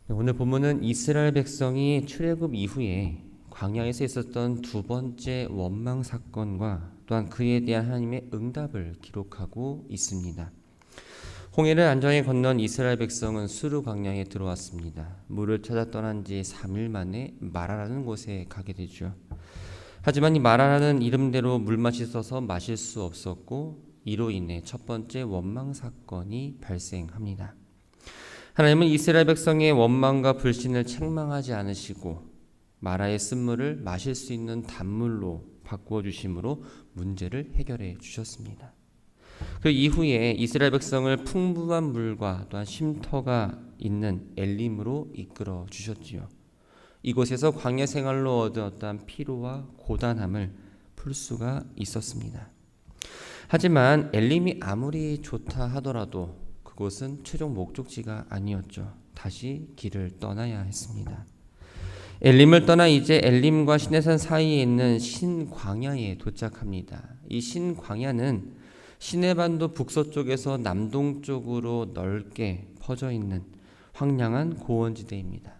오늘 본문은 이스라엘 백성이 출애굽 이후에 광야에서 있었던 두 번째 원망 사건과 또한 그에 대한 하나님의 응답을 기록하고 있습니다. 홍해를 안전히 건넌 이스라엘 백성은 수르 광야에 들어왔습니다. 물을 찾아 떠난 지 3일 만에 마라라는 곳에 가게 되죠. 하지만 이 마라라는 이름대로 물맛이 있어서 마실 수 없었고 이로 인해 첫 번째 원망 사건이 발생합니다. 하나님은 이스라엘 백성의 원망과 불신을 책망하지 않으시고 마라의 쓴물을 마실 수 있는 단물로 바꾸어 주심으로 문제를 해결해 주셨습니다. 그 이후에 이스라엘 백성을 풍부한 물과 또한 쉼터가 있는 엘림으로 이끌어 주셨지요. 이곳에서 광야 생활로 얻었던 피로와 고단함을 풀 수가 있었습니다. 하지만 엘림이 아무리 좋다 하더라도 그곳은 최종 목적지가 아니었죠. 다시 길을 떠나야 했습니다. 엘림을 떠나 이제 엘림과 시내산 사이에 있는 신광야에 도착합니다. 이 신광야는 시내반도 북서쪽에서 남동쪽으로 넓게 퍼져 있는 황량한 고원지대입니다.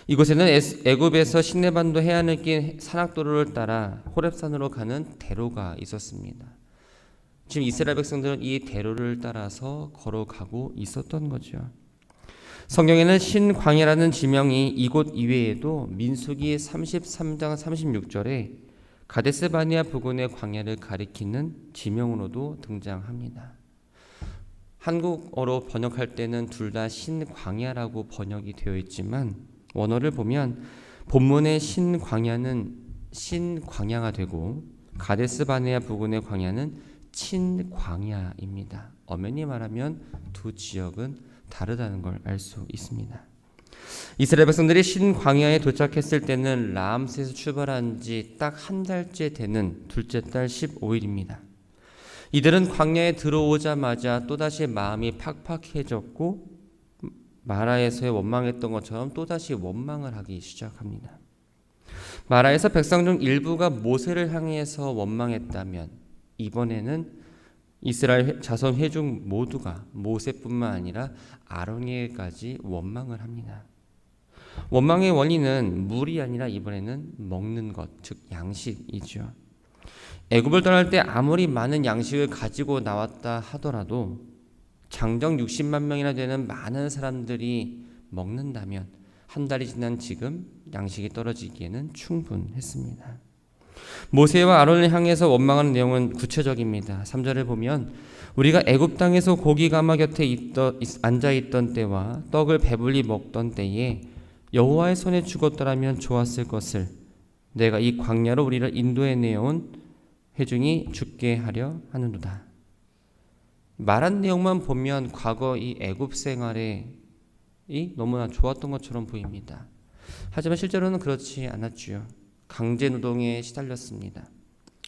이곳에는 애굽에서 시내반도 해안을 낀 산악도로를 따라 호렙산으로 가는 대로가 있었습니다. 지금 이스라엘 백성들은 이 대로를 따라서 걸어가고 있었던 거죠. 성경에는 신광야라는 지명이 이곳 이외에도 민수기 33장 36절에 가데스 바네아 부근의 광야를 가리키는 지명으로도 등장합니다. 한국어로 번역할 때는 둘 다 신광야라고 번역이 되어 있지만 원어를 보면 본문의 신광야는 신광야가 되고 가데스 바네아 부근의 광야는 친광야입니다. 엄연히 말하면 두 지역은 다르다는 걸 알 수 있습니다. 이스라엘 백성들이 신광야에 도착했을 때는 라암스에서 출발한 지 딱 한 달째 되는 둘째 달 15일입니다. 이들은 광야에 들어오자마자 또다시 마음이 팍팍해졌고 마라에서의 원망했던 것처럼 또다시 원망을 하기 시작합니다. 마라에서 백성 중 일부가 모세를 향해서 원망했다면 이번에는 이스라엘 자손 회중 모두가 모세뿐만 아니라 아론에게까지 원망을 합니다. 원망의 원인은 물이 아니라 이번에는 먹는 것, 즉 양식이죠. 애굽을 떠날 때 아무리 많은 양식을 가지고 나왔다 하더라도 장정 60만 명이나 되는 많은 사람들이 먹는다면 한 달이 지난 지금 양식이 떨어지기에는 충분했습니다. 모세와 아론을 향해서 원망하는 내용은 구체적입니다. 3절을 보면 우리가 애굽 땅에서 고기 가마 곁에 앉아있던 때와 떡을 배불리 먹던 때에 여호와의 손에 죽었더라면 좋았을 것을 내가 이 광야로 우리를 인도해 내어온 회중이 죽게 하려 하는도다. 말한 내용만 보면 과거 이 애굽 생활이 너무나 좋았던 것처럼 보입니다. 하지만 실제로는 그렇지 않았지요. 강제 노동에 시달렸습니다.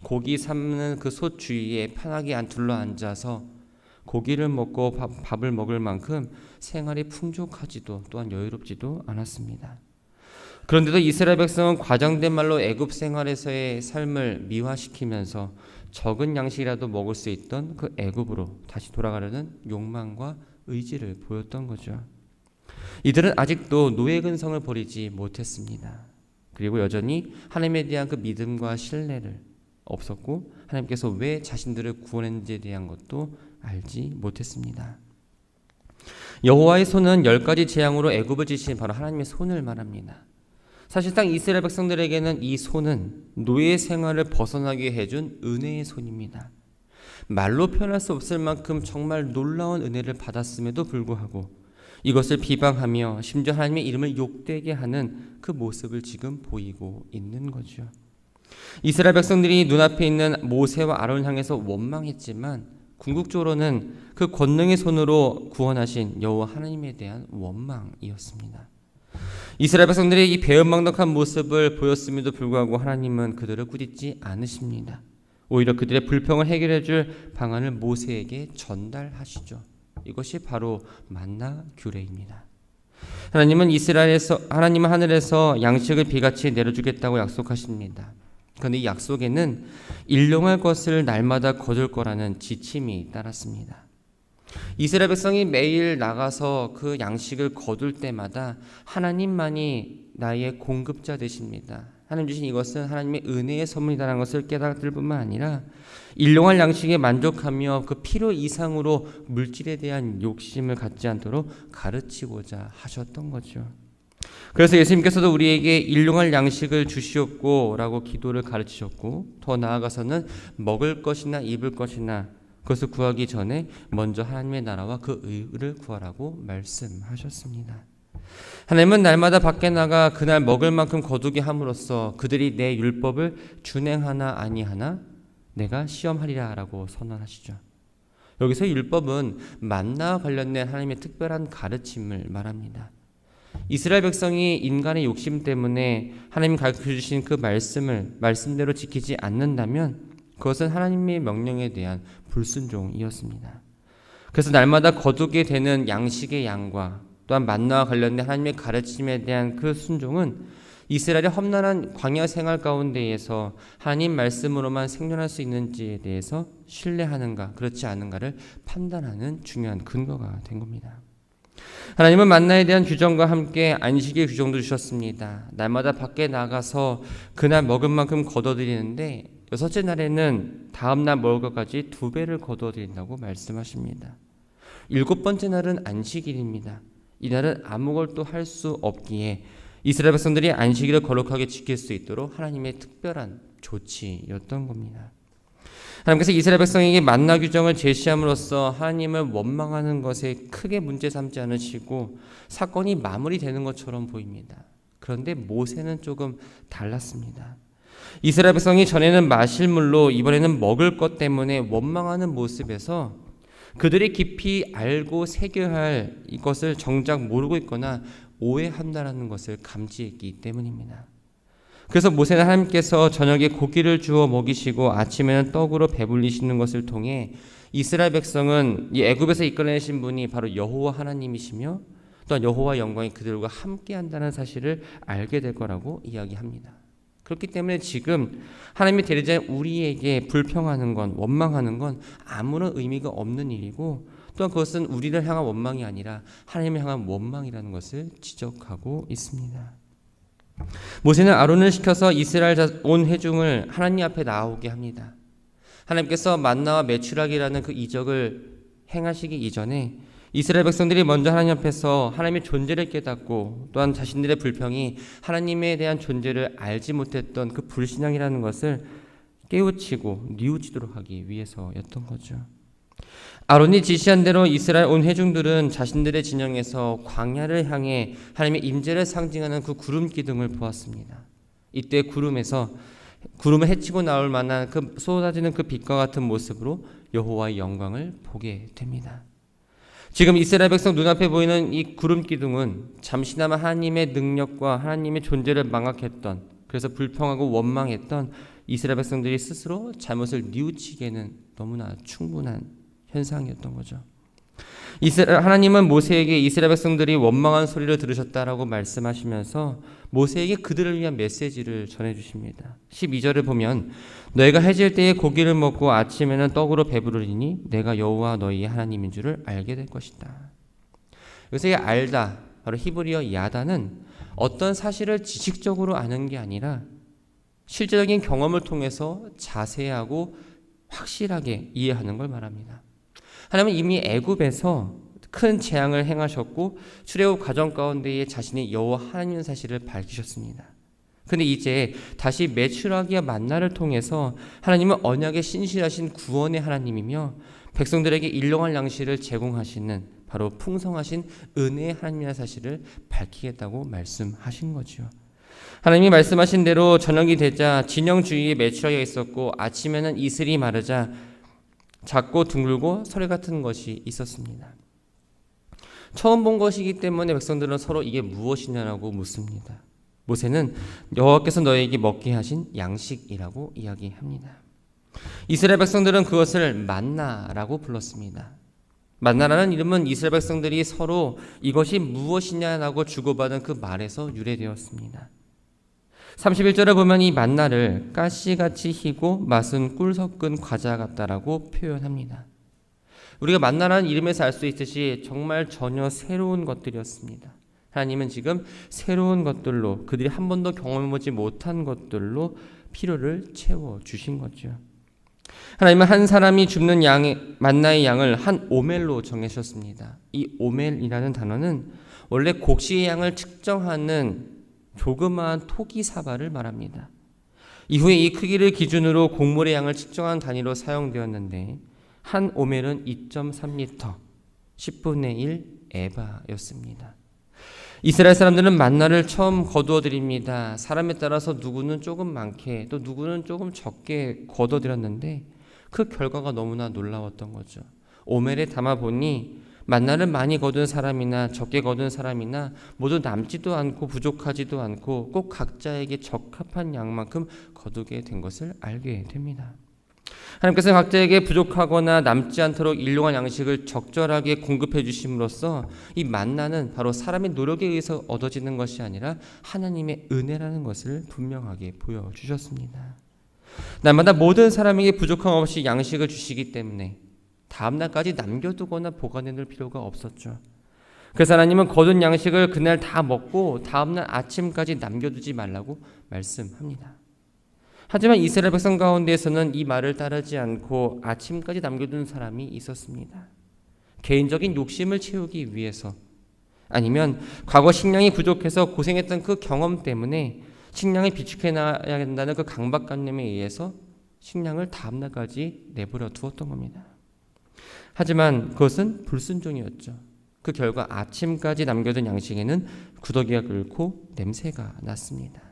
고기 삶는 그 솥 주위에 편하게 둘러 앉아서 고기를 먹고 밥을 먹을 만큼 생활이 풍족하지도 또한 여유롭지도 않았습니다. 그런데도 이스라엘 백성은 과장된 말로 애굽 생활에서의 삶을 미화시키면서 적은 양식이라도 먹을 수 있던 그 애굽으로 다시 돌아가려는 욕망과 의지를 보였던 거죠. 이들은 아직도 노예 근성을 버리지 못했습니다. 그리고 여전히 하나님에 대한 그 믿음과 신뢰를 없었고 하나님께서 왜 자신들을 구원했는지에 대한 것도 알지 못했습니다. 여호와의 손은 10가지 재앙으로 애굽을 지신 바로 하나님의 손을 말합니다. 사실상 이스라엘 백성들에게는 이 손은 노예 생활을 벗어나게 해준 은혜의 손입니다. 말로 표현할 수 없을 만큼 정말 놀라운 은혜를 받았음에도 불구하고 이것을 비방하며 심지어 하나님의 이름을 욕되게 하는 그 모습을 지금 보이고 있는 거죠. 이스라엘 백성들이 눈앞에 있는 모세와 아론을 향해서 원망했지만 궁극적으로는 그 권능의 손으로 구원하신 여호와 하나님에 대한 원망이었습니다. 이스라엘 백성들이 이 배은망덕한 모습을 보였음에도 불구하고 하나님은 그들을 꾸짖지 않으십니다. 오히려 그들의 불평을 해결해 줄 방안을 모세에게 전달하시죠. 이것이 바로 만나 규례입니다. 하나님은 하늘에서 양식을 비같이 내려주겠다고 약속하십니다. 그런데 이 약속에는 일용할 것을 날마다 거둘 거라는 지침이 따랐습니다. 이스라엘 백성이 매일 나가서 그 양식을 거둘 때마다 하나님만이 나의 공급자 되십니다. 하나님 주신 이것은 하나님의 은혜의 선물이라는 것을 깨달을 뿐만 아니라 일용할 양식에 만족하며 그 필요 이상으로 물질에 대한 욕심을 갖지 않도록 가르치고자 하셨던 거죠. 그래서 예수님께서도 우리에게 일용할 양식을 주시옵고 라고 기도를 가르치셨고, 더 나아가서는 먹을 것이나 입을 것이나 그것을 구하기 전에 먼저 하나님의 나라와 그 의를 구하라고 말씀하셨습니다. 하나님은 날마다 밖에 나가 그날 먹을 만큼 거두게 함으로써 그들이 내 율법을 준행하나 아니하나 내가 시험하리라 라고 선언하시죠. 여기서 율법은 만나와 관련된 하나님의 특별한 가르침을 말합니다. 이스라엘 백성이 인간의 욕심 때문에 하나님 가르쳐주신 그 말씀대로 지키지 않는다면 그것은 하나님의 명령에 대한 불순종이었습니다. 그래서 날마다 거두게 되는 양식의 양과 또한 만나와 관련된 하나님의 가르침에 대한 그 순종은 이스라엘의 험난한 광야 생활 가운데에서 하나님 말씀으로만 생존할 수 있는지에 대해서 신뢰하는가 그렇지 않은가를 판단하는 중요한 근거가 된 겁니다. 하나님은 만나에 대한 규정과 함께 안식의 규정도 주셨습니다. 날마다 밖에 나가서 그날 먹은 만큼 거둬들이는데 여섯째 날에는 다음 날 먹을 것까지 2배를 거둬들인다고 말씀하십니다. 7번째 날은 안식일입니다. 이날은 아무것도 할 수 없기에 이스라엘 백성들이 안식일을 거룩하게 지킬 수 있도록 하나님의 특별한 조치였던 겁니다. 하나님께서 이스라엘 백성에게 만나 규정을 제시함으로써 하나님을 원망하는 것에 크게 문제 삼지 않으시고 사건이 마무리되는 것처럼 보입니다. 그런데 모세는 조금 달랐습니다. 이스라엘 백성이 전에는 마실 물로 이번에는 먹을 것 때문에 원망하는 모습에서 그들이 깊이 알고 새겨야 할 이것을 정작 모르고 있거나 오해한다는 것을 감지했기 때문입니다. 그래서 모세는 하나님께서 저녁에 고기를 주어 먹이시고 아침에는 떡으로 배불리시는 것을 통해 이스라엘 백성은 이 애굽에서 이끌어내신 분이 바로 여호와 하나님이시며 또한 여호와 영광이 그들과 함께한다는 사실을 알게 될 거라고 이야기합니다. 그렇기 때문에 지금 하나님의 대리자 우리에게 불평하는 건, 원망하는 건 아무런 의미가 없는 일이고, 또한 그것은 우리를 향한 원망이 아니라 하나님을 향한 원망이라는 것을 지적하고 있습니다. 모세는 아론을 시켜서 이스라엘 온 회중을 하나님 앞에 나오게 합니다. 하나님께서 만나와 메추라기라는 그 이적을 행하시기 이전에 이스라엘 백성들이 먼저 하나님 앞에서 하나님의 존재를 깨닫고 또한 자신들의 불평이 하나님에 대한 존재를 알지 못했던 그 불신앙이라는 것을 깨우치고 뉘우치도록 하기 위해서였던 거죠. 아론이 지시한 대로 이스라엘 온 회중들은 자신들의 진영에서 광야를 향해 하나님의 임재를 상징하는 그 구름 기둥을 보았습니다. 이때 구름을 헤치고 나올 만한 그 쏟아지는 그 빛과 같은 모습으로 여호와의 영광을 보게 됩니다. 지금 이스라엘 백성 눈앞에 보이는 이 구름 기둥은 잠시나마 하나님의 능력과 하나님의 존재를 망각했던, 그래서 불평하고 원망했던 이스라엘 백성들이 스스로 잘못을 뉘우치기에는 너무나 충분한 현상이었던 거죠. 하나님은 모세에게 이스라엘 백성들이 원망한 소리를 들으셨다라고 말씀하시면서 모세에게 그들을 위한 메시지를 전해주십니다. 12절을 보면 너희가 해질 때에 고기를 먹고 아침에는 떡으로 배부르리니 내가 여호와 너희의 하나님인 줄을 알게 될 것이다. 여기서 이 알다, 바로 히브리어 야다는 어떤 사실을 지식적으로 아는 게 아니라 실제적인 경험을 통해서 자세하고 확실하게 이해하는 걸 말합니다. 하나님은 이미 애굽에서 큰 재앙을 행하셨고 출애굽 과정 가운데에 자신의 여호와 하나님의 사실을 밝히셨습니다. 그런데 이제 다시 메추라기와 만나를 통해서 하나님은 언약의 신실하신 구원의 하나님이며 백성들에게 일용할 양식을 제공하시는 바로 풍성하신 은혜의 하나님이라는 사실을 밝히겠다고 말씀하신 거죠. 하나님이 말씀하신 대로 저녁이 되자 진영 주위에 메추라기가 있었고 아침에는 이슬이 마르자 작고 둥글고 서리 같은 것이 있었습니다. 처음 본 것이기 때문에 백성들은 서로 이게 무엇이냐라고 묻습니다. 모세는 여호와께서 너희에게 먹게 하신 양식이라고 이야기합니다. 이스라엘 백성들은 그것을 만나라고 불렀습니다. 만나라는 이름은 이스라엘 백성들이 서로 이것이 무엇이냐라고 주고받은 그 말에서 유래되었습니다. 31절에 보면 이 만나를 가시같이 희고 맛은 꿀 섞은 과자 같다라고 표현합니다. 우리가 만나라는 이름에서 알 수 있듯이 정말 전혀 새로운 것들이었습니다. 하나님은 지금 새로운 것들로, 그들이 한 번도 경험해보지 못한 것들로 필요를 채워주신 거죠. 하나님은 한 사람이 줍는 만나의 양을 한 오멜로 정하셨습니다. 이 오멜이라는 단어는 원래 곡식의 양을 측정하는 조그마한 토기 사발을 말합니다. 이후에 이 크기를 기준으로 곡물의 양을 측정한 단위로 사용되었는데 한 오멜은 2.3리터, 10분의 1 에바였습니다. 이스라엘 사람들은 만나를 처음 거두어 드립니다. 사람에 따라서 누구는 조금 많게 또 누구는 조금 적게 거두어 드렸는데 그 결과가 너무나 놀라웠던 거죠. 오멜에 담아보니 만나를 많이 거둔 사람이나 적게 거둔 사람이나 모두 남지도 않고 부족하지도 않고 꼭 각자에게 적합한 양만큼 거두게 된 것을 알게 됩니다. 하나님께서는 각자에게 부족하거나 남지 않도록 일용할 양식을 적절하게 공급해 주심으로써 이 만나는 바로 사람의 노력에 의해서 얻어지는 것이 아니라 하나님의 은혜라는 것을 분명하게 보여주셨습니다. 날마다 모든 사람에게 부족함 없이 양식을 주시기 때문에 다음 날까지 남겨두거나 보관해 놓을 필요가 없었죠. 그래서 하나님은 거둔 양식을 그날 다 먹고 다음 날 아침까지 남겨두지 말라고 말씀합니다. 하지만 이스라엘 백성 가운데에서는 이 말을 따르지 않고 아침까지 남겨둔 사람이 있었습니다. 개인적인 욕심을 채우기 위해서, 아니면 과거 식량이 부족해서 고생했던 그 경험 때문에 식량을 비축해 놔야 된다는 그 강박관념에 의해서 식량을 다음날까지 내버려 두었던 겁니다. 하지만 그것은 불순종이었죠. 그 결과 아침까지 남겨둔 양식에는 구더기가 끓고 냄새가 났습니다.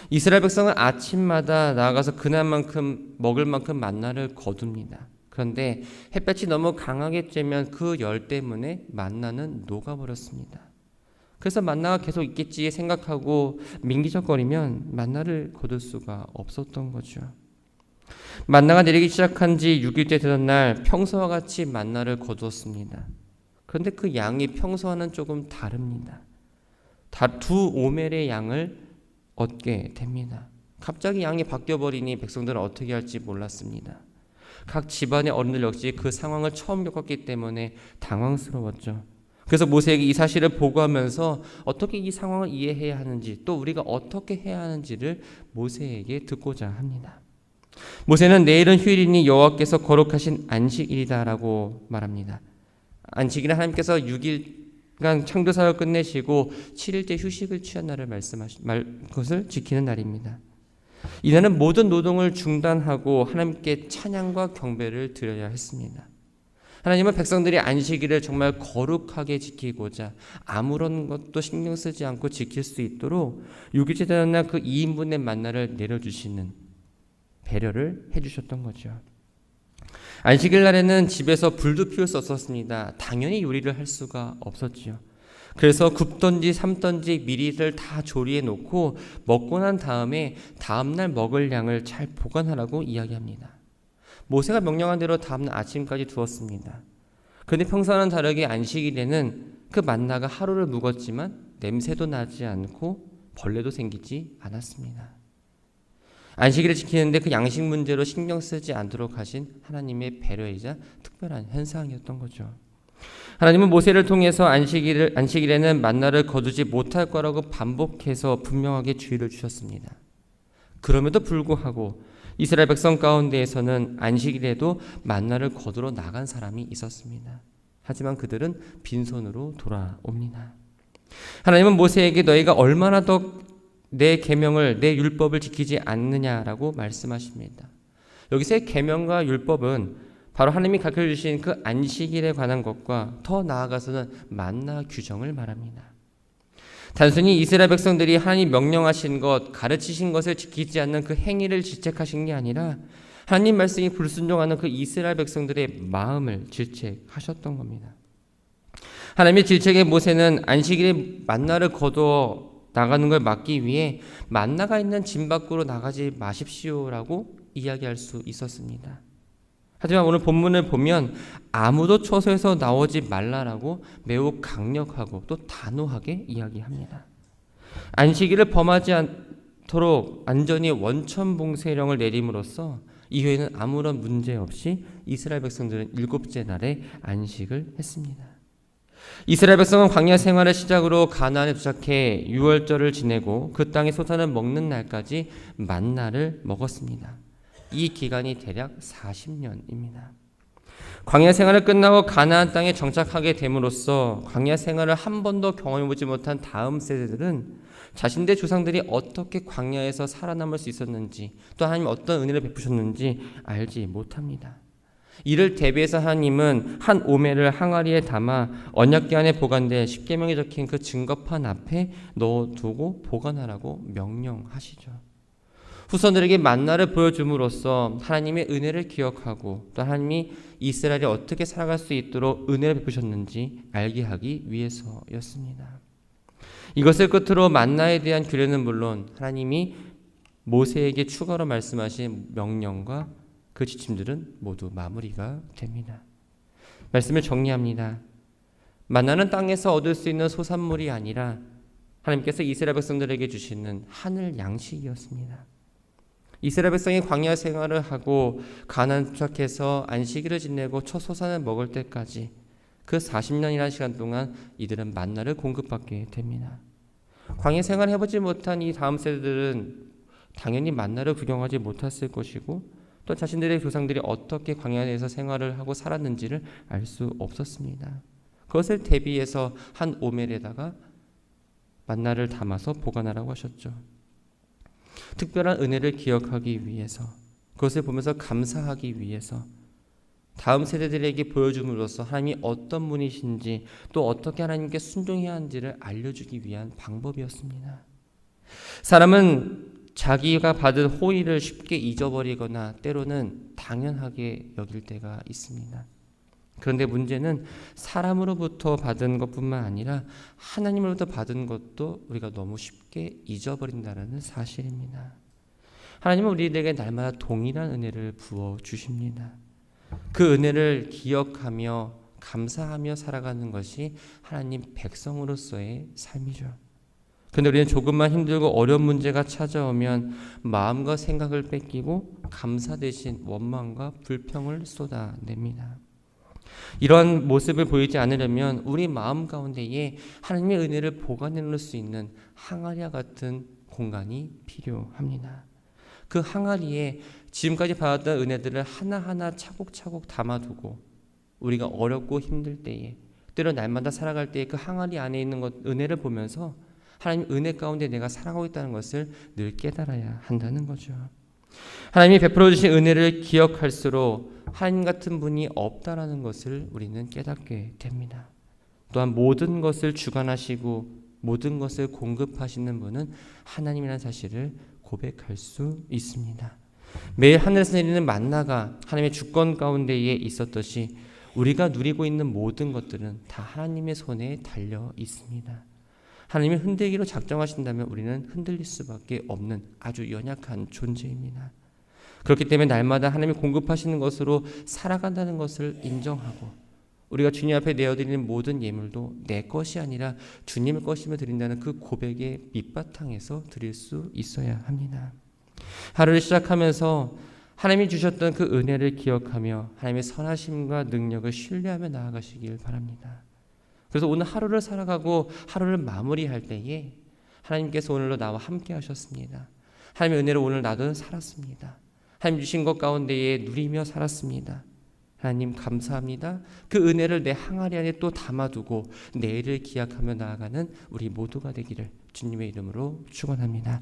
이스라엘 백성은 아침마다 나아가서 그날만큼 먹을 만큼 만나를 거둡니다. 그런데 햇볕이 너무 강하게 쬐면 그 열 때문에 만나는 녹아버렸습니다. 그래서 만나가 계속 있겠지 생각하고 민기적거리면 만나를 거둘 수가 없었던 거죠. 만나가 내리기 시작한 지 6일째 되던 날 평소와 같이 만나를 거두었습니다. 그런데 그 양이 평소와는 조금 다릅니다. 두 오멜의 양을 얻게 됩니다. 갑자기 양이 바뀌어버리니 백성들은 어떻게 할지 몰랐습니다. 각 집안의 어른들 역시 그 상황을 처음 겪었기 때문에 당황스러웠죠. 그래서 모세에게 이 사실을 보고하면서 어떻게 이 상황을 이해해야 하는지 또 우리가 어떻게 해야 하는지를 모세에게 듣고자 합니다. 모세는 내일은 휴일이니 여호와께서 거룩하신 안식일이다라고 말합니다. 안식일은 하나님께서 6일간 창조사역을 끝내시고 7일째 휴식을 취한 날을 그것을 지키는 날입니다. 이날은 모든 노동을 중단하고 하나님께 찬양과 경배를 드려야 했습니다. 하나님은 백성들이 안식일을 정말 거룩하게 지키고자 아무런 것도 신경 쓰지 않고 지킬 수 있도록 6일째 되는 날 그 2인분의 만나를 내려주시는 배려를 해주셨던 거죠. 안식일 날에는 집에서 불도 피울 수 없었습니다. 당연히 요리를 할 수가 없었지요. 그래서 굽던지 삶던지 미리를 다 조리해 놓고 먹고 난 다음에 다음날 먹을 양을 잘 보관하라고 이야기합니다. 모세가 명령한 대로 다음날 아침까지 두었습니다. 그런데 평소와는 다르게 안식일에는 그 만나가 하루를 묵었지만 냄새도 나지 않고 벌레도 생기지 않았습니다. 안식일을 지키는데 그 양식 문제로 신경 쓰지 않도록 하신 하나님의 배려이자 특별한 현상이었던 거죠. 하나님은 모세를 통해서 안식일에는 만나를 거두지 못할 거라고 반복해서 분명하게 주의를 주셨습니다. 그럼에도 불구하고 이스라엘 백성 가운데에서는 안식일에도 만나를 거두러 나간 사람이 있었습니다. 하지만 그들은 빈손으로 돌아옵니다. 하나님은 모세에게 너희가 얼마나 더 내 계명을 내 율법을 지키지 않느냐라고 말씀하십니다. 여기서의 계명과 율법은 바로 하나님이 가르쳐 주신 그 안식일에 관한 것과 더 나아가서는 만나 규정을 말합니다. 단순히 이스라엘 백성들이 하나님 명령하신 것, 가르치신 것을 지키지 않는 그 행위를 질책하신 게 아니라 하나님 말씀이 불순종하는 그 이스라엘 백성들의 마음을 질책하셨던 겁니다. 하나님의 질책에 모세는 안식일에 만나를 거두어 나가는 걸 막기 위해 만나가 있는 진 밖으로 나가지 마십시오라고 이야기할 수 있었습니다. 하지만 오늘 본문을 보면 아무도 처소에서 나오지 말라라고 매우 강력하고 또 단호하게 이야기합니다. 안식일을 범하지 않도록 안전히 원천봉쇄령을 내림으로써 이후에는 아무런 문제 없이 이스라엘 백성들은 7째 날에 안식을 했습니다. 이스라엘 백성은 광야 생활을 시작으로 가나안에 도착해 6월절을 지내고 그 땅의 소산을 먹는 날까지 만나를 먹었습니다. 이 기간이 대략 40년입니다. 광야 생활을 끝나고 가나안 땅에 정착하게 됨으로써 광야 생활을 한 번도 경험해보지 못한 다음 세대들은 자신들의 조상들이 어떻게 광야에서 살아남을 수 있었는지, 또 하나님 어떤 은혜를 베푸셨는지 알지 못합니다. 이를 대비해서 하나님은 한 오멜을 항아리에 담아 언약궤 안에 보관돼 십계명에 적힌 그 증거판 앞에 넣어두고 보관하라고 명령하시죠. 후손들에게 만나를 보여줌으로써 하나님의 은혜를 기억하고 또 하나님이 이스라엘이 어떻게 살아갈 수 있도록 은혜를 베푸셨는지 알게 하기 위해서였습니다. 이것을 끝으로 만나에 대한 규례는 물론 하나님이 모세에게 추가로 말씀하신 명령과 그 지침들은 모두 마무리가 됩니다. 말씀을 정리합니다. 만나는 땅에서 얻을 수 있는 소산물이 아니라 하나님께서 이스라엘 백성들에게 주시는 하늘 양식이었습니다. 이스라엘 백성이 광야 생활을 하고 가나안 도착해서 안식일을 지내고 첫 소산을 먹을 때까지 그 40년이라는 시간 동안 이들은 만나를 공급받게 됩니다. 광야 생활을 해보지 못한 이 다음 세대들은 당연히 만나를 구경하지 못했을 것이고 또 자신들의 조상들이 어떻게 광야에서 생활을 하고 살았는지를 알 수 없었습니다. 그것을 대비해서 한 오멜에다가 만나를 담아서 보관하라고 하셨죠. 특별한 은혜를 기억하기 위해서, 그것을 보면서 감사하기 위해서 다음 세대들에게 보여줌으로써 하나님이 어떤 분이신지 또 어떻게 하나님께 순종해야 하는지를 알려주기 위한 방법이었습니다. 사람은 자기가 받은 호의를 쉽게 잊어버리거나 때로는 당연하게 여길 때가 있습니다. 그런데 문제는 사람으로부터 받은 것뿐만 아니라 하나님으로부터 받은 것도 우리가 너무 쉽게 잊어버린다는 사실입니다. 하나님은 우리에게 날마다 동일한 은혜를 부어주십니다. 그 은혜를 기억하며 감사하며 살아가는 것이 하나님 백성으로서의 삶이죠. 그런데 우리는 조금만 힘들고 어려운 문제가 찾아오면 마음과 생각을 뺏기고 감사 대신 원망과 불평을 쏟아냅니다. 이런 모습을 보이지 않으려면 우리 마음 가운데에 하나님의 은혜를 보관해 놓을 수 있는 항아리와 같은 공간이 필요합니다. 그 항아리에 지금까지 받았던 은혜들을 하나하나 차곡차곡 담아두고 우리가 어렵고 힘들 때에 때로 날마다 살아갈 때에 그 항아리 안에 있는 것 은혜를 보면서 하나님 은혜 가운데 내가 살아가고 있다는 것을 늘 깨달아야 한다는 거죠. 하나님이 베풀어 주신 은혜를 기억할수록 하나님 같은 분이 없다라는 것을 우리는 깨닫게 됩니다. 또한 모든 것을 주관하시고 모든 것을 공급하시는 분은 하나님이라는 사실을 고백할 수 있습니다. 매일 하늘에서 내리는 만나가 하나님의 주권 가운데에 있었듯이 우리가 누리고 있는 모든 것들은 다 하나님의 손에 달려 있습니다. 하나님이 흔들기로 작정하신다면 우리는 흔들릴 수밖에 없는 아주 연약한 존재입니다. 그렇기 때문에 날마다 하나님이 공급하시는 것으로 살아간다는 것을 인정하고 우리가 주님 앞에 내어드리는 모든 예물도 내 것이 아니라 주님의 것임을 드린다는 그 고백의 밑바탕에서 드릴 수 있어야 합니다. 하루를 시작하면서 하나님이 주셨던 그 은혜를 기억하며 하나님의 선하심과 능력을 신뢰하며 나아가시길 바랍니다. 그래서 오늘 하루를 살아가고 하루를 마무리할 때에 하나님께서 오늘로 나와 함께 하셨습니다. 하나님의 은혜로 오늘 나도 살았습니다. 하나님 주신 것 가운데에 누리며 살았습니다. 하나님 감사합니다. 그 은혜를 내 항아리 안에 또 담아두고 내일을 기약하며 나아가는 우리 모두가 되기를 주님의 이름으로 축원합니다.